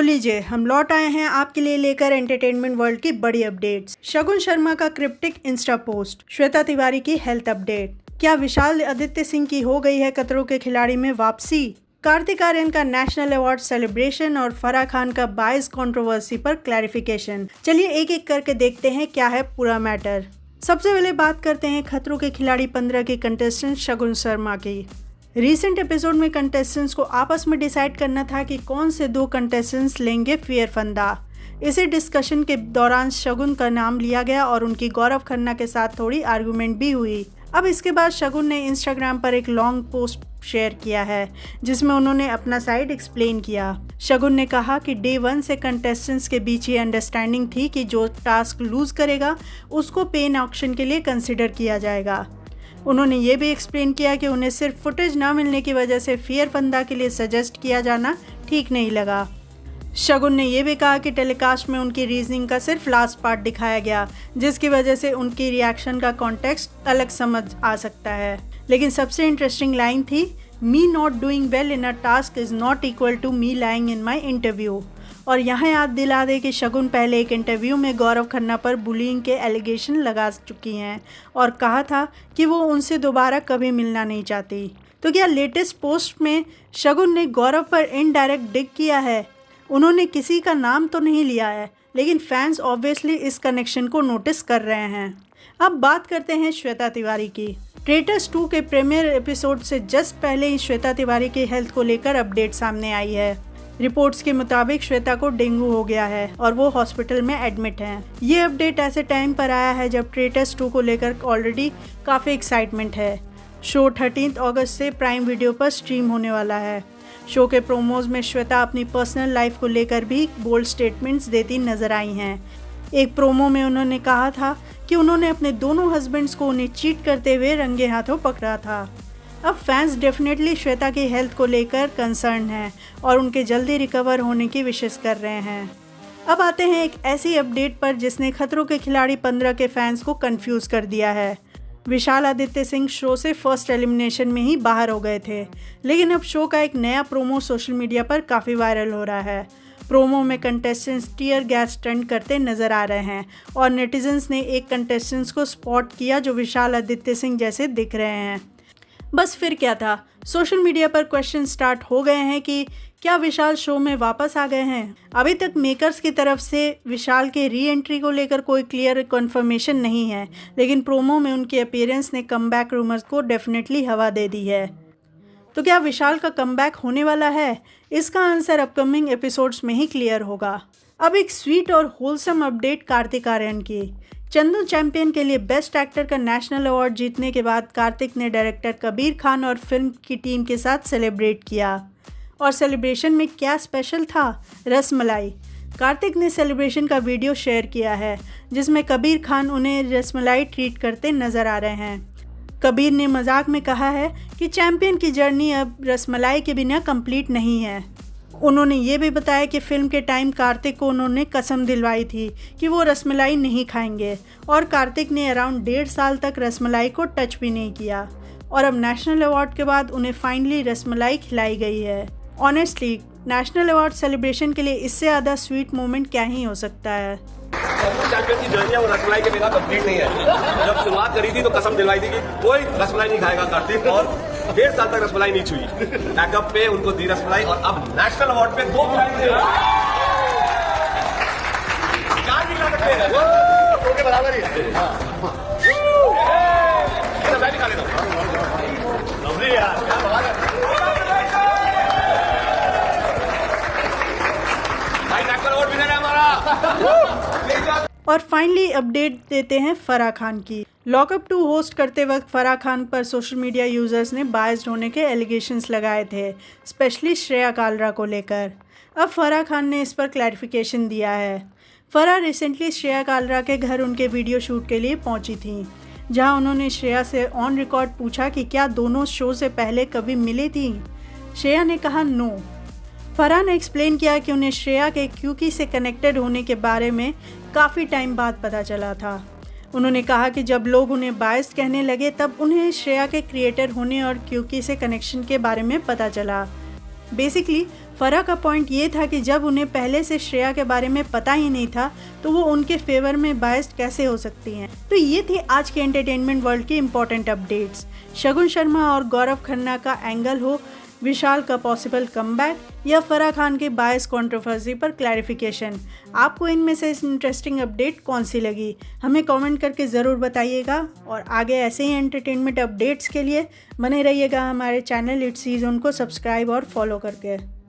तो लीजिए हम लौट आए हैं आपके लिए लेकर एंटरटेनमेंट वर्ल्ड की बड़ी अपडेट्स। शगुन शर्मा का cryptic Insta post, Shweta Tiwari की हेल्थ अपडेट, क्या विशाल आदित्य सिंह की हो गई है खतरों के खिलाड़ी में वापसी, कार्तिक आर्यन का नेशनल अवार्ड सेलिब्रेशन और फराह खान का बायस कंट्रोवर्सी पर क्लैरिफिकेशन। चलिए एक एक करके देखते हैं क्या है पूरा मैटर। सबसे पहले बात करते हैं खतरों के खिलाड़ी 15 के कंटेस्टेंट शगुन शर्मा की। रीसेंट एपिसोड में कंटेस्टेंट्स को आपस में डिसाइड करना था कि कौन से 2 कंटेस्टेंट्स लेंगे फेयर फंदा। इसी डिस्कशन के दौरान शगुन का नाम लिया गया और उनकी गौरव खन्ना के साथ थोड़ी आर्गुमेंट भी हुई। अब इसके बाद शगुन ने इंस्टाग्राम पर एक लॉन्ग पोस्ट शेयर किया है जिसमें उन्होंने अपना साइड एक्सप्लेन किया। शगुन ने कहा कि डे 1 से कंटेस्टेंट्स के बीच ये अंडरस्टैंडिंग थी कि जो टास्क लूज करेगा उसको पेन ऑक्शन के लिए कंसिडर किया जाएगा। उन्होंने ये भी एक्सप्लेन किया कि उन्हें सिर्फ फुटेज ना मिलने की वजह से फेयर फंदा के लिए सजेस्ट किया जाना ठीक नहीं लगा। शगुन ने यह भी कहा कि टेलीकास्ट में उनकी रीजनिंग का सिर्फ लास्ट पार्ट दिखाया गया जिसकी वजह से उनकी रिएक्शन का कॉन्टेक्स्ट अलग समझ आ सकता है। लेकिन सबसे इंटरेस्टिंग लाइन थी, me not doing well in a task is not equal to me lying in my interview. और यहाँ याद दिला दे कि शगुन पहले एक इंटरव्यू में गौरव खन्ना पर बुलिंग के एलिगेशन लगा चुकी हैं और कहा था कि वो उनसे दोबारा कभी मिलना नहीं चाहती। तो क्या लेटेस्ट पोस्ट में शगुन ने गौरव पर इनडायरेक्ट डिग किया है? उन्होंने किसी का नाम तो नहीं लिया है लेकिन फैंस ऑब्वियसली इस कनेक्शन को नोटिस कर रहे हैं। अब बात करते हैं श्वेता तिवारी की। ट्रेटर्स 2 के प्रीमियर एपिसोड से जस्ट पहले ही श्वेता तिवारी की हेल्थ को लेकर अपडेट सामने आई है। रिपोर्ट्स के मुताबिक श्वेता को डेंगू हो गया है और वो हॉस्पिटल में एडमिट हैं। ये अपडेट ऐसे टाइम पर आया है जब ट्रेटर्स 2 को लेकर ऑलरेडी काफ़ी एक्साइटमेंट है। शो 13 अगस्त से प्राइम वीडियो पर स्ट्रीम होने वाला है। शो के प्रोमोज में श्वेता अपनी पर्सनल लाइफ को लेकर भी बोल्ड स्टेटमेंट्स देती नजर आई हैं। एक प्रोमो में उन्होंने कहा था कि उन्होंने अपने दोनों हस्बैंड्स को उन्हें चीट करते हुए रंगे हाथों पकड़ा था। अब फैंस डेफिनेटली श्वेता की हेल्थ को लेकर कंसर्न हैं और उनके जल्दी रिकवर होने की विशेष कर रहे हैं। अब आते हैं एक ऐसी अपडेट पर जिसने खतरों के खिलाड़ी 15 के फैंस को कंफ्यूज कर दिया है। विशाल आदित्य सिंह शो से फर्स्ट एलिमिनेशन में ही बाहर हो गए थे, लेकिन अब शो का एक नया प्रोमो सोशल मीडिया पर काफ़ी वायरल हो रहा है। प्रोमो में कंटेस्टेंट्स टीयर गैस स्टंट करते नजर आ रहे हैं और नेटिजन्स ने एक कंटेस्टेंट्स को स्पॉट किया जो विशाल आदित्य सिंह जैसे दिख रहे हैं। बस फिर क्या था, सोशल मीडिया पर क्वेश्चन स्टार्ट हो गए हैं कि क्या विशाल शो में वापस आ गए हैं। अभी तक मेकर्स की तरफ से विशाल के री एंट्री को लेकर कोई क्लियर कंफर्मेशन नहीं है, लेकिन प्रोमो में उनके अपीयरेंस ने कमबैक रूमर्स को डेफिनेटली हवा दे दी है। तो क्या विशाल का कमबैक होने वाला है? इसका आंसर अपकमिंग एपिसोड्स में ही क्लियर होगा। अब एक स्वीट और होलसम अपडेट कार्तिक आर्यन की। चंदू चैंपियन के लिए बेस्ट एक्टर का नेशनल अवार्ड जीतने के बाद कार्तिक ने डायरेक्टर कबीर खान और फिल्म की टीम के साथ सेलिब्रेट किया। और सेलिब्रेशन में क्या स्पेशल था? रसमलाई। कार्तिक ने सेलिब्रेशन का वीडियो शेयर किया है जिसमें कबीर खान उन्हें रसमलाई ट्रीट करते नजर आ रहे हैं। कबीर ने मजाक में कहा है कि चैंपियन की जर्नी अब रसमलाई के बिना कंप्लीट नहीं है। उन्होंने ये भी बताया कि फिल्म के टाइम कार्तिक को उन्होंने कसम दिलवाई थी कि वो रसमलाई नहीं खाएंगे और कार्तिक ने अराउंड 1.5 साल तक रसमलाई को टच भी नहीं किया और अब नेशनल अवार्ड के बाद उन्हें फाइनली रसमलाई खिलाई गई है। ऑनेस्टली नेशनल अवार्ड सेलिब्रेशन के लिए इससे ज़्यादा स्वीट मोमेंट क्या ही हो सकता है। चैंपियन की जर्नी है वो रसमलाई के बिना कंप्लीट नहीं है। जब शुरुआत करी थी तो कसम दिलवाई थी कि कोई रसमलाई नहीं खाएगा कार्तिक और 1.5 साल तक रसमलाई नहीं छुई। बैकअप पे उनको दी रसमलाई और अब नेशनल अवार्ड पे 2 प्राइज दे रहे हैं। 4 भी खा सकते हैं, 2 के बराबर ही है। मैं भी खा लेता हूँ। लवली यार, क्या बात है। भाई नेशनल अवार्ड विनर है हमारा। और फाइनली अपडेट देते हैं फराह खान की। लॉकअप 2 होस्ट करते वक्त फराह खान पर सोशल मीडिया यूजर्स ने बायस्ड होने के एलिगेशंस लगाए थे, स्पेशली श्रेया कालरा को लेकर। अब फराह खान ने इस पर क्लैरिफिकेशन दिया है। फराह रिसेंटली श्रेया कालरा के घर उनके वीडियो शूट के लिए पहुंची थी, जहां उन्होंने श्रेया से ऑन रिकॉर्ड पूछा कि क्या दोनों शो से पहले कभी मिली थी। श्रेया ने कहा नो। फराह ने एक्सप्लेन किया कि उन्हें श्रेया के क्यूकी से कनेक्टेड होने के बारे में काफ़ी टाइम बाद पता चला था। उन्होंने कहा कि जब लोग उन्हें बायस्ड कहने लगे तब उन्हें श्रेया के क्रिएटर होने और क्यूकी से कनेक्शन के बारे में पता चला। बेसिकली फराह का पॉइंट ये था कि जब उन्हें पहले से श्रेया के बारे में पता ही नहीं था तो वो उनके फेवर में बायस्ड कैसे हो सकती हैं। तो ये थी आज के एंटरटेनमेंट वर्ल्ड की इंपॉर्टेंट अपडेट्स। शगुन शर्मा और गौरव खन्ना का एंगल हो, विशाल का पॉसिबल कमबैक या फराह खान के बायस कंट्रोवर्सी पर क्लैरिफिकेशन, आपको इनमें से इंटरेस्टिंग अपडेट कौन सी लगी हमें कमेंट करके ज़रूर बताइएगा। और आगे ऐसे ही एंटरटेनमेंट अपडेट्स के लिए बने रहिएगा हमारे चैनल इट्स सीज़न को सब्सक्राइब और फॉलो करके।